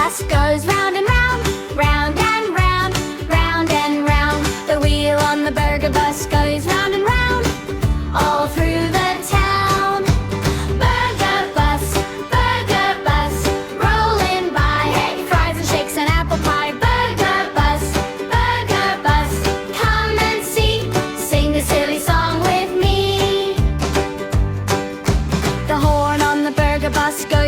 bus goes round and round, round and round, round and round. The wheel on the burger bus goes round and round, all through the town. Burger bus, rolling by. Hey, fries and shakes and apple pie. Burger bus, come and see. Sing a silly song with me. The horn on the burger bus goes